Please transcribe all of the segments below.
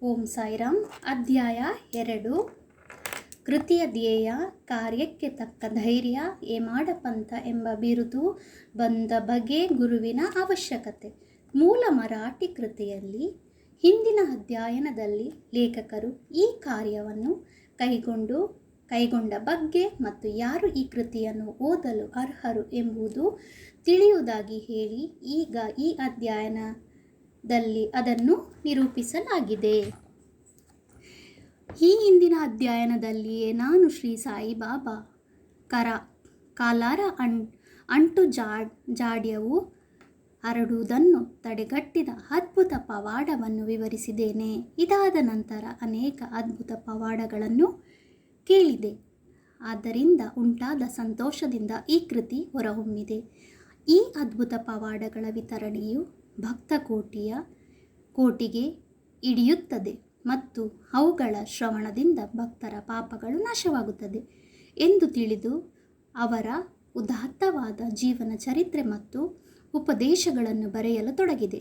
ಓಂ ಸಾಯಿರಾಮ್. ಅಧ್ಯಾಯ 2. ಕೃತಿಯ ಧ್ಯೇಯ, ಕಾರ್ಯಕ್ಕೆ ತಕ್ಕ ಧೈರ್ಯ, ಏಮಾಡಪಂಥ ಎಂಬ ಬಿರುದು ಬಂದ ಬಗೆ, ಗುರುವಿನ ಅವಶ್ಯಕತೆ. ಮೂಲ ಮರಾಠಿ ಕೃತಿಯಲ್ಲಿ ಹಿಂದಿನ ಅಧ್ಯಯನದಲ್ಲಿ ಲೇಖಕರು ಈ ಕಾರ್ಯವನ್ನು ಕೈಗೊಂಡ ಬಗ್ಗೆ ಮತ್ತು ಯಾರು ಈ ಕೃತಿಯನ್ನು ಓದಲು ಅರ್ಹರು ಎಂಬುದು ತಿಳಿಯುವುದಾಗಿ ಹೇಳಿ, ಈಗ ಈ ಅಧ್ಯಯನದಲ್ಲಿ ಅದನ್ನು ನಿರೂಪಿಸಲಾಗಿದೆ. ಈ ಹಿಂದಿನ ಅಧ್ಯಯನದಲ್ಲಿಯೇ ನಾನು ಶ್ರೀ ಸಾಯಿಬಾಬಾ ಕಾಲಾರ ಅಂಟು ಜಾಡ್ಯವು ಹರಡುವುದನ್ನು ತಡೆಗಟ್ಟಿದ ಅದ್ಭುತ ಪವಾಡವನ್ನು ವಿವರಿಸಿದ್ದೇನೆ. ಇದಾದ ನಂತರ ಅನೇಕ ಅದ್ಭುತ ಪವಾಡಗಳನ್ನು ಕೇಳಿದೆ. ಆದ್ದರಿಂದ ಉಂಟಾದ ಸಂತೋಷದಿಂದ ಈ ಕೃತಿ ಹೊರಹೊಮ್ಮಿದೆ. ಈ ಅದ್ಭುತ ಪವಾಡಗಳ ವಿತರಣೆಯು ಭಕ್ತ ಕೋಟಿಗೆ ಹಿಡಿಯುತ್ತದೆ ಮತ್ತು ಅವುಗಳ ಶ್ರವಣದಿಂದ ಭಕ್ತರ ಪಾಪಗಳು ನಾಶವಾಗುತ್ತದೆ ಎಂದು ತಿಳಿದು ಅವರ ಉದಾತ್ತವಾದ ಜೀವನ ಚರಿತ್ರೆ ಮತ್ತು ಉಪದೇಶಗಳನ್ನು ಬರೆಯಲು ತೊಡಗಿದೆ.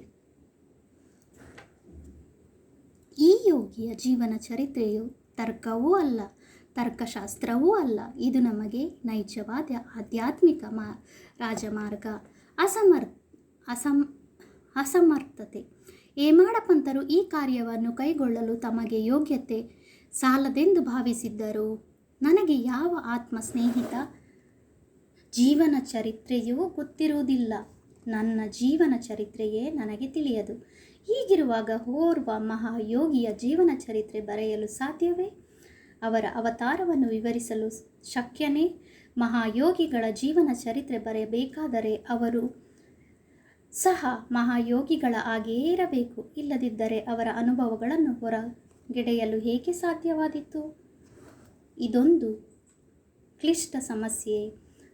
ಈ ಯೋಗಿಯ ಜೀವನ ಚರಿತ್ರೆಯು ತರ್ಕವೂ ಅಲ್ಲ, ತರ್ಕಶಾಸ್ತ್ರವೂ ಅಲ್ಲ. ಇದು ನಮಗೆ ನೈಜವಾದ ಆಧ್ಯಾತ್ಮಿಕ ರಾಜಮಾರ್ಗ. ಅಸಮರ್ಥತೆ. ಏಮಾಡಪಂಥರು ಈ ಕಾರ್ಯವನ್ನು ಕೈಗೊಳ್ಳಲು ತಮಗೆ ಯೋಗ್ಯತೆ ಸಾಲದೆಂದು ಭಾವಿಸಿದ್ದರು. ನನಗೆ ಯಾವ ಆತ್ಮ ಸ್ನೇಹಿತ ಜೀವನ ಚರಿತ್ರೆಯೂ ಗೊತ್ತಿರುವುದಿಲ್ಲ. ನನ್ನ ಜೀವನ ಚರಿತ್ರೆಯೇ ನನಗೆ ತಿಳಿಯದು. ಹೀಗಿರುವಾಗ ಓರ್ವ ಮಹಾಯೋಗಿಯ ಜೀವನ ಚರಿತ್ರೆ ಬರೆಯಲು ಸಾಧ್ಯವೇ? ಅವರ ಅವತಾರವನ್ನು ವಿವರಿಸಲು ಶಕ್ಯನೇ? ಮಹಾಯೋಗಿಗಳ ಜೀವನ ಚರಿತ್ರೆ ಬರೆಯಬೇಕಾದರೆ ಅವರು ಸಹ ಮಹಾಯೋಗಿಗಳ ಹಾಗೆಯೇ ಇರಬೇಕು. ಇಲ್ಲದಿದ್ದರೆ ಅವರ ಅನುಭವಗಳನ್ನು ಹೊರಗೆಡೆಯಲು ಹೇಗೆ ಸಾಧ್ಯವಾದೀತು? ಇದೊಂದು ಕ್ಲಿಷ್ಟ ಸಮಸ್ಯೆ.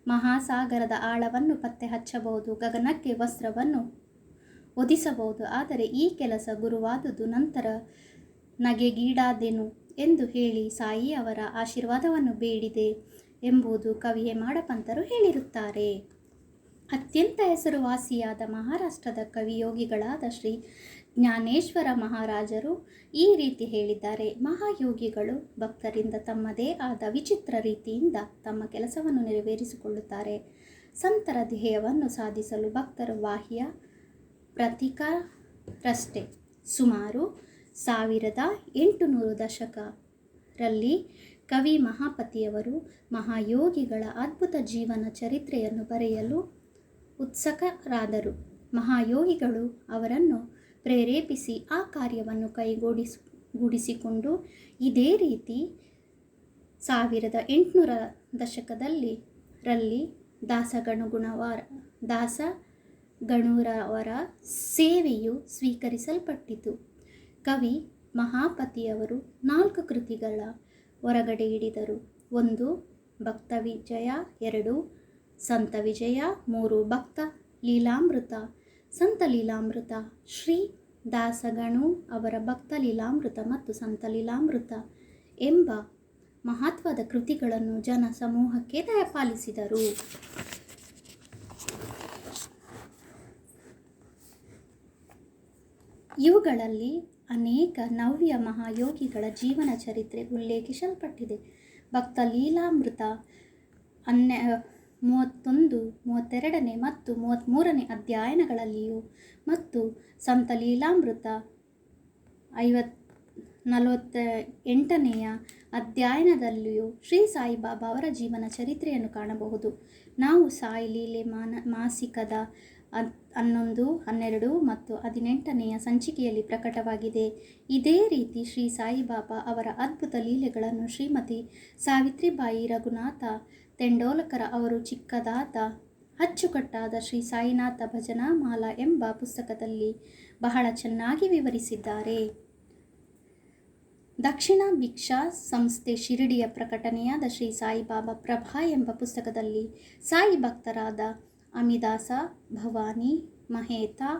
ಮಹಾಸಾಗರದ ಆಳವನ್ನು ಪತ್ತೆ ಹಚ್ಚಬಹುದು, ಗಗನಕ್ಕೆ ವಸ್ತ್ರವನ್ನು ಹೊದಿಸಬಹುದು. ಆದರೆ ಈ ಕೆಲಸ ಗುರುವಾದುದು. ನಂತರ ನಗೆಗೀಡಾದೆನು ಎಂದು ಹೇಳಿ ಸಾಯಿ ಅವರ ಆಶೀರ್ವಾದವನ್ನು ಬೇಡಿದೆ ಎಂಬುದು ಕವಿ ಹೇಮಾಡಪಂಥರು ಹೇಳಿರುತ್ತಾರೆ. ಅತ್ಯಂತ ಹೆಸರುವಾಸಿಯಾದ ಮಹಾರಾಷ್ಟ್ರದ ಕವಿಯೋಗಿಗಳಾದ ಶ್ರೀ ಜ್ಞಾನೇಶ್ವರ ಮಹಾರಾಜರು ಈ ರೀತಿ ಹೇಳಿದ್ದಾರೆ. ಮಹಾಯೋಗಿಗಳು ಭಕ್ತರಿಂದ ತಮ್ಮದೇ ಆದ ವಿಚಿತ್ರ ರೀತಿಯಿಂದ ತಮ್ಮ ಕೆಲಸವನ್ನು ನೆರವೇರಿಸಿಕೊಳ್ಳುತ್ತಾರೆ. ಸಂತರ ಧ್ಯೇಯವನ್ನು ಸಾಧಿಸಲು ಭಕ್ತರು ಬಾಹ್ಯ ಪ್ರತೀಕರಷ್ಟೇ. ಸುಮಾರು 1800 ದಶಕರಲ್ಲಿ ಕವಿ ಮಹಾಪತಿಯವರು ಮಹಾಯೋಗಿಗಳ ಅದ್ಭುತ ಜೀವನ ಚರಿತ್ರೆಯನ್ನು ಬರೆಯಲು ಉತ್ಸುಕರಾದರು. ಮಹಾಯೋಗಿಗಳು ಅವರನ್ನು ಪ್ರೇರೇಪಿಸಿ ಆ ಕಾರ್ಯವನ್ನು ಕೈಗೂಡಿಸಿಕೊಂಡು ಇದೇ ರೀತಿ 1800 ದಶಕದಲ್ಲಿ ದಾಸಗಣುರವರ ಸೇವೆಯು ಸ್ವೀಕರಿಸಲ್ಪಟ್ಟಿತು. ಕವಿ ಮಹಾಪತಿಯವರು 4 ಕೃತಿಗಳ ಹೊರಗಡೆ ಹಿಡಿದರು. 1 ಭಕ್ತ ವಿಜಯ, 2 ಸಂತ ವಿಜಯ, 3 ಭಕ್ತ ಲೀಲಾಮೃತ, ಸಂತ ಲೀಲಾಮೃತ, ಶ್ರೀ ದಾಸಗಣು ಅವರ ಭಕ್ತ ಲೀಲಾಮೃತ ಮತ್ತು ಸಂತ ಲೀಲಾಮೃತ ಎಂಬ ಮಹತ್ವದ ಕೃತಿಗಳನ್ನು ಜನ ಸಮೂಹಕ್ಕೆ ದಯಪಾಲಿಸಿದರು. ಇವುಗಳಲ್ಲಿ ಅನೇಕ ನವ್ಯ ಮಹಾಯೋಗಿಗಳ ಜೀವನ ಚರಿತ್ರೆ ಉಲ್ಲೇಖಿಸಲ್ಪಟ್ಟಿದೆ. ಭಕ್ತ ಲೀಲಾಮೃತ 31, 32ನೇ ಮತ್ತು 33ನೇ ಅಧ್ಯಾಯಗಳಲ್ಲಿಯೂ ಮತ್ತು ಸಂತ ಲೀಲಾಮೃತ 48ನೇ ಅಧ್ಯಾಯದಲ್ಲಿಯೂ ಶ್ರೀ ಸಾಯಿಬಾಬಾ ಅವರ ಜೀವನ ಚರಿತ್ರೆಯನ್ನು ಕಾಣಬಹುದು. ನಾವು ಸಾಯಿ ಲೀಲೆ ಮಾಸಿಕದ 11, 12 ಮತ್ತು 18ನೇ ಸಂಚಿಕೆಯಲ್ಲಿ ಪ್ರಕಟವಾಗಿದೆ. ಇದೇ ರೀತಿ ಶ್ರೀ ಸಾಯಿಬಾಬಾ ಅವರ ಅದ್ಭುತ ಲೀಲೆಗಳನ್ನು ಶ್ರೀಮತಿ ಸಾವಿತ್ರಿಬಾಯಿ ರಘುನಾಥ ತೆಂಡೋಲಕರ ಅವರು ಚಿಕ್ಕದಾದ ಅಚ್ಚುಕಟ್ಟಾದ ಶ್ರೀ ಸಾಯಿನಾಥ ಭಜನಾ ಮಾಲಾ ಎಂಬ ಪುಸ್ತಕದಲ್ಲಿ ಬಹಳ ಚೆನ್ನಾಗಿ ವಿವರಿಸಿದ್ದಾರೆ. ದಕ್ಷಿಣ ಭಿಕ್ಷಾ ಸಂಸ್ಥೆ ಶಿರಡಿಯ ಪ್ರಕಟಣೆಯಾದ ಶ್ರೀ ಸಾಯಿಬಾಬಾ ಪ್ರಭಾ ಎಂಬ ಪುಸ್ತಕದಲ್ಲಿ ಸಾಯಿ ಭಕ್ತರಾದ ಅಮಿದಾಸ ಭವಾನಿ ಮಹೇತಾ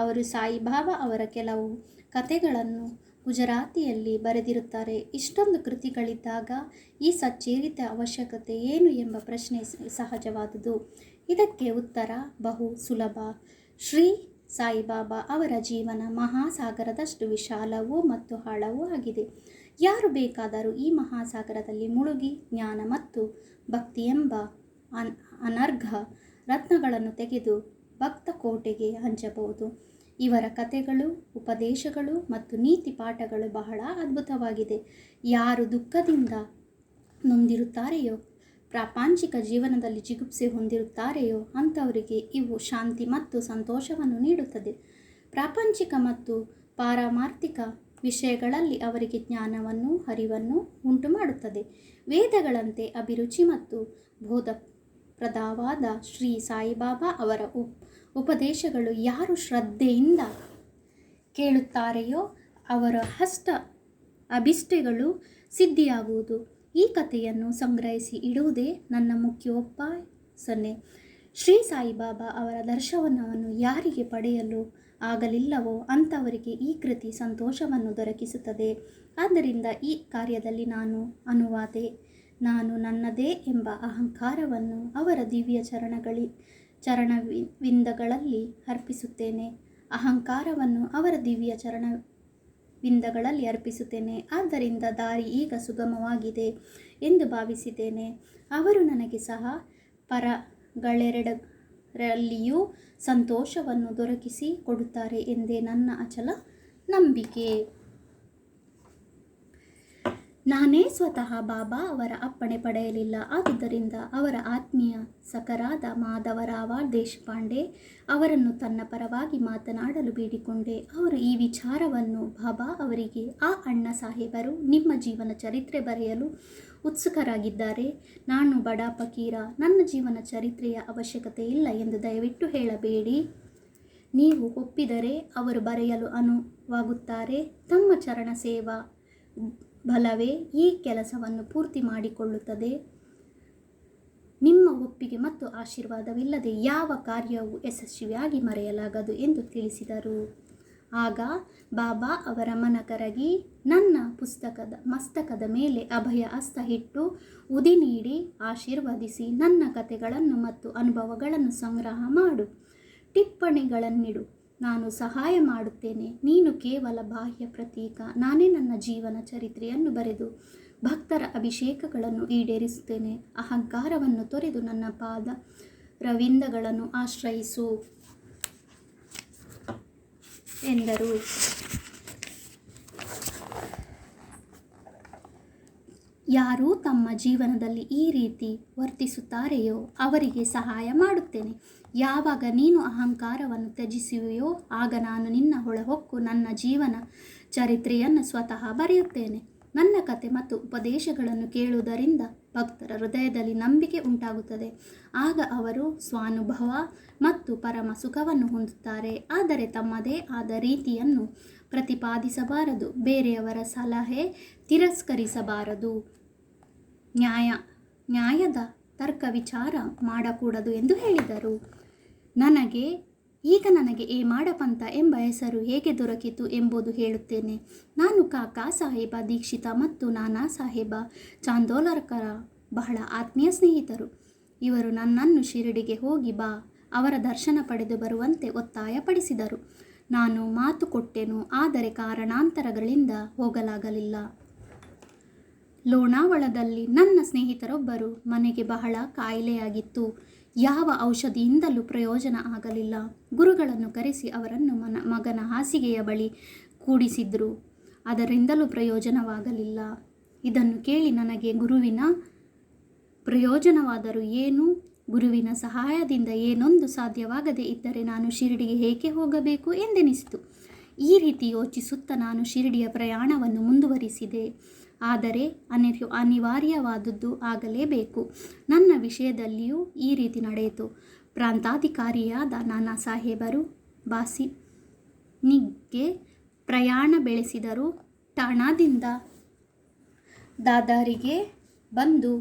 ಅವರು ಸಾಯಿಬಾಬಾ ಅವರ ಕೆಲವು ಕಥೆಗಳನ್ನು ಗುಜರಾತಿಯಲ್ಲಿ ಬರೆದಿರುತ್ತಾರೆ. ಇಷ್ಟೊಂದು ಕೃತಿಗಳಿದ್ದಾಗ ಈ ಸಚ್ಚೇರಿತ ಅವಶ್ಯಕತೆ ಏನು ಎಂಬ ಪ್ರಶ್ನೆ ಸಹಜವಾದುದು. ಇದಕ್ಕೆ ಉತ್ತರ ಬಹು ಸುಲಭ. ಶ್ರೀ ಸಾಯಿಬಾಬಾ ಅವರ ಜೀವನ ಮಹಾಸಾಗರದಷ್ಟು ವಿಶಾಲವೂ ಮತ್ತು ಆಳವೂ ಆಗಿದೆ. ಯಾರು ಬೇಕಾದರೂ ಈ ಮಹಾಸಾಗರದಲ್ಲಿ ಮುಳುಗಿ ಜ್ಞಾನ ಮತ್ತು ಭಕ್ತಿ ಎಂಬ ಅನರ್ಘ ರತ್ನಗಳನ್ನು ತೆಗೆದು ಭಕ್ತ ಕೋಟೆಗೆ ಹಂಚಬಹುದು. ಇವರ ಕಥೆಗಳು, ಉಪದೇಶಗಳು ಮತ್ತು ನೀತಿ ಪಾಠಗಳು ಬಹಳ ಅದ್ಭುತವಾಗಿದೆ. ಯಾರು ದುಃಖದಿಂದ ನೊಂದಿರುತ್ತಾರೆಯೋ, ಪ್ರಾಪಂಚಿಕ ಜೀವನದಲ್ಲಿ ಜಿಗುಪ್ಸೆ ಹೊಂದಿರುತ್ತಾರೆಯೋ ಅಂಥವರಿಗೆ ಇವು ಶಾಂತಿ ಮತ್ತು ಸಂತೋಷವನ್ನು ನೀಡುತ್ತದೆ. ಪ್ರಾಪಂಚಿಕ ಮತ್ತು ಪಾರಮಾರ್ಥಿಕ ವಿಷಯಗಳಲ್ಲಿ ಅವರಿಗೆ ಜ್ಞಾನವನ್ನು, ಅರಿವನ್ನು ಉಂಟು ಮಾಡುತ್ತದೆ. ವೇದಗಳಂತೆ ಅಭಿರುಚಿ ಮತ್ತು ಬೋಧಪ್ರದವಾದ ಶ್ರೀ ಸಾಯಿಬಾಬಾ ಅವರ ಉಪದೇಶಗಳು ಯಾರು ಶ್ರದ್ಧೆಯಿಂದ ಕೇಳುತ್ತಾರೆಯೋ ಅವರ ಅಭಿಷ್ಟಗಳು ಸಿದ್ಧಿಯಾಗುವುದು. ಈ ಕಥೆಯನ್ನು ಸಂಗ್ರಹಿಸಿ ಇಡುವುದೇ ನನ್ನ ಮುಖ್ಯೋಪಾಸನೆ. ಶ್ರೀ ಸಾಯಿಬಾಬಾ ಅವರ ದರ್ಶನವನ್ನು ಯಾರಿಗೆ ಪಡೆಯಲು ಆಗಲಿಲ್ಲವೋ ಅಂಥವರಿಗೆ ಈ ಕೃತಿ ಸಂತೋಷವನ್ನು ದೊರಕಿಸುತ್ತದೆ. ಆದ್ದರಿಂದ ಈ ಕಾರ್ಯದಲ್ಲಿ ನಾನು ಅನುವಾದೆ. ನಾನು ನನ್ನದೇ ಎಂಬ ಅಹಂಕಾರವನ್ನು ಅವರ ದಿವ್ಯ ಚರಣವಿಂದಗಳಲ್ಲಿ ಅರ್ಪಿಸುತ್ತೇನೆ. ಆದ್ದರಿಂದ ದಾರಿ ಈಗ ಸುಗಮವಾಗಿದೆ ಎಂದು ಭಾವಿಸಿದ್ದೇನೆ. ಅವರು ನನಗೆ ಸಹ ಪರಗಳೆರಡರಲ್ಲಿಯೂ ಸಂತೋಷವನ್ನು ದೊರಕಿಸಿ ಕೊಡುತ್ತಾರೆ ಎಂದೇ ನನ್ನ ಅಚಲ ನಂಬಿಕೆ. ನಾನೇ ಸ್ವತಃ ಬಾಬಾ ಅವರ ಅಪ್ಪಣೆ ಪಡೆಯಲಿಲ್ಲ. ಆದುದರಿಂದ ಅವರ ಆತ್ಮೀಯ ಸಖರಾದ ಮಾಧವರಾವ ದೇಶಪಾಂಡೆ ಅವರನ್ನು ತನ್ನ ಪರವಾಗಿ ಮಾತನಾಡಲು ಬೇಡಿಕೊಂಡೆ. ಅವರು ಈ ವಿಚಾರವನ್ನು ಬಾಬಾ ಅವರಿಗೆ, ಆ ಅಣ್ಣ ಸಾಹೇಬರು ನಿಮ್ಮ ಜೀವನ ಚರಿತ್ರೆ ಬರೆಯಲು ಉತ್ಸುಕರಾಗಿದ್ದಾರೆ. ನಾನು ಬಡ ಫಕೀರ, ನನ್ನ ಜೀವನ ಚರಿತ್ರೆಯ ಅವಶ್ಯಕತೆ ಇಲ್ಲ ಎಂದು ದಯವಿಟ್ಟು ಹೇಳಬೇಡಿ. ನೀವು ಒಪ್ಪಿದರೆ ಅವರು ಬರೆಯಲು ಅನುವಾಗುತ್ತಾರೆ. ತಮ್ಮ ಚರಣ ಸೇವಾ ಬಲವೇ ಈ ಕೆಲಸವನ್ನು ಪೂರ್ತಿ ಮಾಡಿಕೊಳ್ಳುತ್ತದೆ. ನಿಮ್ಮ ಒಪ್ಪಿಗೆ ಮತ್ತು ಆಶೀರ್ವಾದವಿಲ್ಲದೆ ಯಾವ ಕಾರ್ಯವೂ ಯಶಸ್ವಿಯಾಗಿ ಮರೆಯಲಾಗದು ಎಂದು ತಿಳಿಸಿದರು. ಆಗ ಬಾಬಾ ಅವರ ಮನ ಕರಗಿ ನನ್ನ ಮಸ್ತಕದ ಮೇಲೆ ಅಭಯ ಹಸ್ತ ಇಟ್ಟು ಉದಿ ನೀಡಿ ಆಶೀರ್ವದಿಸಿ, ನನ್ನ ಕಥೆಗಳನ್ನು ಮತ್ತು ಅನುಭವಗಳನ್ನು ಸಂಗ್ರಹ ಮಾಡು, ಟಿಪ್ಪಣಿಗಳನ್ನಿಡು, ನಾನು ಸಹಾಯ ಮಾಡುತ್ತೇನೆ. ನೀನು ಕೇವಲ ಬಾಹ್ಯ ಪ್ರತೀಕ. ನಾನೇ ನನ್ನ ಜೀವನ ಚರಿತ್ರೆಯನ್ನು ಬರೆದು ಭಕ್ತರ ಅಭಿಷೇಕಗಳನ್ನು ಈಡೇರಿಸುತ್ತೇನೆ. ಅಹಂಕಾರವನ್ನು ತೊರೆದು ನನ್ನ ಪಾದ ರವಿಂದಗಳನ್ನು ಆಶ್ರಯಿಸು ಎಂದರು. ಯಾರು ತಮ್ಮ ಜೀವನದಲ್ಲಿ ಈ ರೀತಿ ವರ್ತಿಸುತ್ತಾರೆಯೋ ಅವರಿಗೆ ಸಹಾಯ ಮಾಡುತ್ತೇನೆ. ಯಾವಾಗ ನೀನು ಅಹಂಕಾರವನ್ನು ತ್ಯಜಿಸುವೆಯೋ ಆಗ ನಾನು ನಿನ್ನ ಒಳಹೊಕ್ಕು ನನ್ನ ಜೀವನ ಚರಿತ್ರೆಯನ್ನು ಸ್ವತಃ ಬರೆಯುತ್ತೇನೆ. ನನ್ನ ಕತೆ ಮತ್ತು ಉಪದೇಶಗಳನ್ನು ಕೇಳುವುದರಿಂದ ಭಕ್ತರ ಹೃದಯದಲ್ಲಿ ನಂಬಿಕೆ ಉಂಟಾಗುತ್ತದೆ. ಆಗ ಅವರು ಸ್ವಾನುಭವ ಮತ್ತು ಪರಮ ಸುಖವನ್ನು ಹೊಂದುತ್ತಾರೆ. ಆದರೆ ತಮ್ಮದೇ ಆದ ರೀತಿಯನ್ನು ಪ್ರತಿಪಾದಿಸಬಾರದು, ಬೇರೆಯವರ ಸಲಹೆ ತಿರಸ್ಕರಿಸಬಾರದು, ನ್ಯಾಯದ ತರ್ಕ ವಿಚಾರ ಮಾಡಕೂಡದು ಎಂದು ಹೇಳಿದರು. ನನಗೆ ಏಮಾಡ ಪಂಥ ಎಂಬ ಹೆಸರು ಹೇಗೆ ದೊರಕಿತು ಎಂಬುದು ಹೇಳುತ್ತೇನೆ. ನಾನು ಕಾಕಾ ಸಾಹೇಬ ದೀಕ್ಷಿತ ಮತ್ತು ನಾನಾ ಸಾಹೇಬ ಚಾಂದೋಲಕರ ಬಹಳ ಆತ್ಮೀಯ ಸ್ನೇಹಿತರು. ಇವರು ನನ್ನನ್ನು ಶಿರಡಿಗೆ ಹೋಗಿ ಬಾ, ಅವರ ದರ್ಶನ ಪಡೆದು ಬರುವಂತೆ ಒತ್ತಾಯಪಡಿಸಿದರು. ನಾನು ಮಾತು ಕೊಟ್ಟೆನು, ಆದರೆ ಕಾರಣಾಂತರಗಳಿಂದ ಹೋಗಲಾಗಲಿಲ್ಲ. ಲೋನಾವಳದಲ್ಲಿ ನನ್ನ ಸ್ನೇಹಿತರೊಬ್ಬರು ಮನೆಗೆ ಬಹಳ ಕಾಯಿಲೆಯಾಗಿತ್ತು. ಯಾವ ಔಷಧಿಯಿಂದಲೂ ಪ್ರಯೋಜನ ಆಗಲಿಲ್ಲ. ಗುರುಗಳನ್ನು ಕರೆಸಿ ಅವರನ್ನು ಮಗನ ಹಾಸಿಗೆಯ ಬಳಿ ಕೂಡಿಸಿದ್ರು. ಅದರಿಂದಲೂ ಪ್ರಯೋಜನವಾಗಲಿಲ್ಲ. ಇದನ್ನು ಕೇಳಿ ನನಗೆ ಗುರುವಿನ ಪ್ರಯೋಜನವಾದರೂ ಏನು, ಗುರುವಿನ ಸಹಾಯದಿಂದ ಏನೊಂದು ಸಾಧ್ಯವಾಗದೇ ಇದ್ದರೆ ನಾನು ಶಿರಡಿಗೆ ಏಕೆ ಹೋಗಬೇಕು ಎಂದೆನಿಸಿತು. ಈ ರೀತಿ ಯೋಚಿಸುತ್ತಾ ನಾನು ಶಿರಡಿಯ ಪ್ರಯಾಣವನ್ನು ಮುಂದುವರಿಸಿದೆ. ಆದರೆ ಅನಿವಾರ್ಯವಾದದ್ದು ಆಗಲೇಬೇಕು. ನನ್ನ ವಿಷಯದಲ್ಲಿಯೂ ಈ ರೀತಿ ನಡೆಯಿತು. ಪ್ರಾಂತಾಧಿಕಾರಿಯಾದ ನಾನಾ ಸಾಹೇಬರು ಬಾಸಿನಿಗೆ ಪ್ರಯಾಣ ಬೆಳೆಸಿದರು. ಠಾಣಾದಿಂದ ದಾದರಿಗೆ ಬಂದು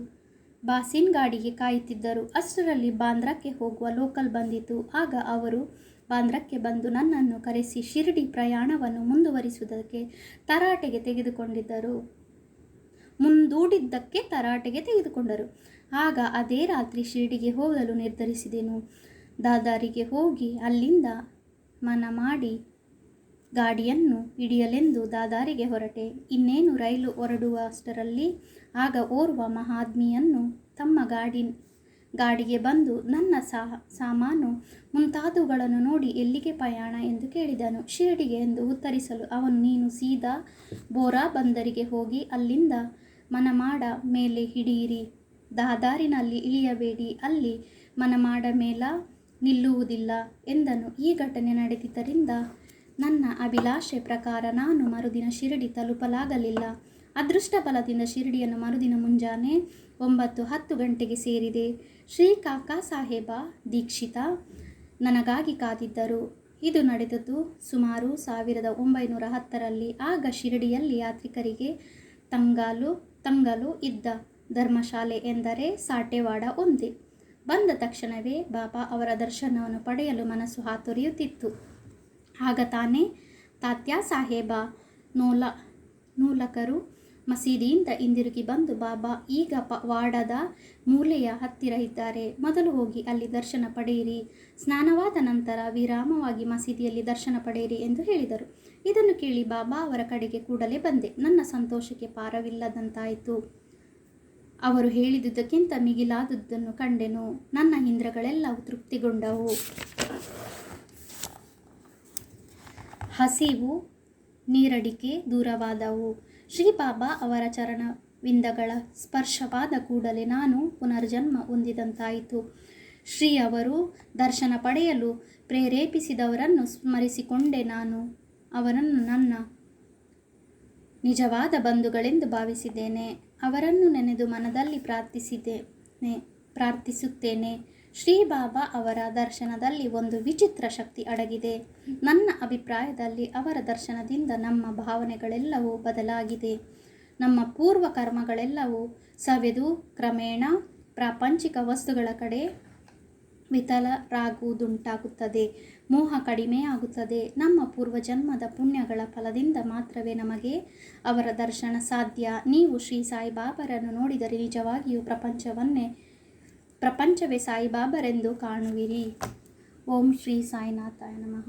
ಬಾಸಿನ್ ಗಾಡಿಗೆ ಕಾಯುತ್ತಿದ್ದರು. ಅಷ್ಟರಲ್ಲಿ ಬಾಂದ್ರಾಕ್ಕೆ ಹೋಗುವ ಲೋಕಲ್ ಬಂದಿತು. ಆಗ ಅವರು ಬಾಂದ್ರಾಕ್ಕೆ ಬಂದು ನನ್ನನ್ನು ಕರೆಸಿ ಶಿರಡಿ ಪ್ರಯಾಣವನ್ನು ಮುಂದೂಡಿದ್ದಕ್ಕೆ ತರಾಟೆಗೆ ತೆಗೆದುಕೊಂಡರು. ಆಗ ಅದೇ ರಾತ್ರಿ ಶಿರಡಿಗೆ ಹೋಗಲು ನಿರ್ಧರಿಸಿದೆನು. ದಾದರಿಗೆ ಹೋಗಿ ಅಲ್ಲಿಂದ ಮನ ಮಾಡಿ ಗಾಡಿಯನ್ನು ಹಿಡಿಯಲೆಂದು ದಾದಾರಿಗೆ ಹೊರಟೆ. ಇನ್ನೇನು ರೈಲು ಹೊರಡುವಷ್ಟರಲ್ಲಿ ಆಗ ಓರ್ವ ಮಹಾತ್ಮಿಯನ್ನು ತಮ್ಮ ಗಾಡಿಗೆ ಬಂದು ನನ್ನ ಸಾಮಾನು ಮುಂತಾದವುಗಳನ್ನು ನೋಡಿ ಎಲ್ಲಿಗೆ ಪ್ರಯಾಣ ಎಂದು ಕೇಳಿದನು. ಶಿರಡಿಗೆ ಎಂದು ಉತ್ತರಿಸಲು ಅವನು, ನೀನು ಸೀದಾ ಬೋರಾ ಬಂದರಿಗೆ ಹೋಗಿ ಅಲ್ಲಿಂದ ಮನಮಾಡ ಮೇಲೆ ಹಿಡಿಯಿರಿ. ದಾದಾರಿನಲ್ಲಿ ಇಳಿಯಬೇಡಿ, ಅಲ್ಲಿ ಮನಮಾಡ ಮೇಲ ನಿಲ್ಲುವುದಿಲ್ಲ ಎಂದನು. ಈ ಘಟನೆ ನಡೆದಿದ್ದರಿಂದ ನನ್ನ ಅಭಿಲಾಷೆ ಪ್ರಕಾರ ನಾನು ಮರುದಿನ ಶಿರಡಿ ತಲುಪಲಾಗಲಿಲ್ಲ. ಅದೃಷ್ಟ ಬಲದಿಂದ ಶಿರಡಿಯನ್ನು ಮರುದಿನ ಮುಂಜಾನೆ 9-10 ಗಂಟೆಗೆ ಸೇರಿದೆ. ಶ್ರೀ ಕಾಕಾ ಸಾಹೇಬ ದೀಕ್ಷಿತ ನನಗಾಗಿ ಕಾದಿದ್ದರು. ಇದು ನಡೆದದ್ದು ಸುಮಾರು 1910ರಲ್ಲಿ. ಆಗ ಶಿರಡಿಯಲ್ಲಿ ಯಾತ್ರಿಕರಿಗೆ ತಂಗಲು ಇದ್ದ ಧರ್ಮಶಾಲೆ ಎಂದರೆ ಸಾಟೆವಾಡ ಒಂದೇ. ಬಂದ ತಕ್ಷಣವೇ ಬಾಬಾ ಅವರ ದರ್ಶನವನ್ನು ಪಡೆಯಲು ಮನಸ್ಸು ಹಾತೊರೆಯುತ್ತಿತ್ತು. ಆಗ ತಾನೇ ತಾತ್ಯಾ ಸಾಹೇಬ ನೂಲಕರು ಮಸೀದಿಯಿಂದ ಹಿಂದಿರುಗಿ ಬಂದು, ಬಾಬಾ ಈಗ ವಾಡದ ಮೂಲೆಯ ಹತ್ತಿರ ಇದ್ದಾರೆ, ಮೊದಲು ಹೋಗಿ ಅಲ್ಲಿ ದರ್ಶನ ಪಡೆಯಿರಿ, ಸ್ನಾನವಾದ ನಂತರ ವಿರಾಮವಾಗಿ ಮಸೀದಿಯಲ್ಲಿ ದರ್ಶನ ಪಡೆಯಿರಿ ಎಂದು ಹೇಳಿದರು. ಇದನ್ನು ಕೇಳಿ ಬಾಬಾ ಅವರ ಕಡೆಗೆ ಕೂಡಲೇ ಬಂದೆ. ನನ್ನ ಸಂತೋಷಕ್ಕೆ ಪಾರವಿಲ್ಲದಂತಾಯಿತು. ಅವರು ಹೇಳಿದುದಕ್ಕಿಂತ ಮಿಗಿಲಾದುದನ್ನು ಕಂಡೆನು. ನನ್ನ ಇಂದ್ರಿಯಗಳೆಲ್ಲವೂ ತೃಪ್ತಿಗೊಂಡವು. ಹಸಿವು ನೀರಡಿಕೆ ದೂರವಾದವು. ಶ್ರೀ ಬಾಬಾ ಅವರ ಚರಣವಿಂದಗಳ ಸ್ಪರ್ಶವಾದ ಕೂಡಲೇ ನಾನು ಪುನರ್ಜನ್ಮ ಹೊಂದಿದಂತಾಯಿತು. ಶ್ರೀ ಅವರು ದರ್ಶನ ಪಡೆಯಲು ಪ್ರೇರೇಪಿಸಿದವರನ್ನು ಸ್ಮರಿಸಿಕೊಂಡೆ. ನಾನು ಅವರನ್ನು ನನ್ನ ನಿಜವಾದ ಬಂಧುಗಳೆಂದು ಭಾವಿಸಿದ್ದೇನೆ. ಅವರನ್ನು ನೆನೆದು ಮನದಲ್ಲಿ ಪ್ರಾರ್ಥಿಸುತ್ತೇನೆ. ಶ್ರೀ ಬಾಬಾ ಅವರ ದರ್ಶನದಲ್ಲಿ ಒಂದು ವಿಚಿತ್ರ ಶಕ್ತಿ ಅಡಗಿದೆ. ನನ್ನ ಅಭಿಪ್ರಾಯದಲ್ಲಿ ಅವರ ದರ್ಶನದಿಂದ ನಮ್ಮ ಭಾವನೆಗಳೆಲ್ಲವೂ ಬದಲಾಗಿದೆ. ನಮ್ಮ ಪೂರ್ವ ಕರ್ಮಗಳೆಲ್ಲವೂ ಸವೆದು ಕ್ರಮೇಣ ಪ್ರಾಪಂಚಿಕ ವಸ್ತುಗಳ ಕಡೆ ವಿತಲರಾಗುವುದುಂಟಾಗುತ್ತದೆ. ಮೋಹ ಕಡಿಮೆಯಾಗುತ್ತದೆ. ನಮ್ಮ ಪೂರ್ವಜನ್ಮದ ಪುಣ್ಯಗಳ ಫಲದಿಂದ ಮಾತ್ರವೇ ನಮಗೆ ಅವರ ದರ್ಶನ ಸಾಧ್ಯ. ನೀವು ಶ್ರೀ ಸಾಯಿಬಾಬರನ್ನು ನೋಡಿದರೆ ನಿಜವಾಗಿಯೂ ಪ್ರಪಂಚವೇ ಸಾಯಿಬಾಬರೆಂದು ಕಾಣುವಿರಿ. ಓಂ ಶ್ರೀ ಸಾಯಿನಾಥಾಯ ನಮಃ.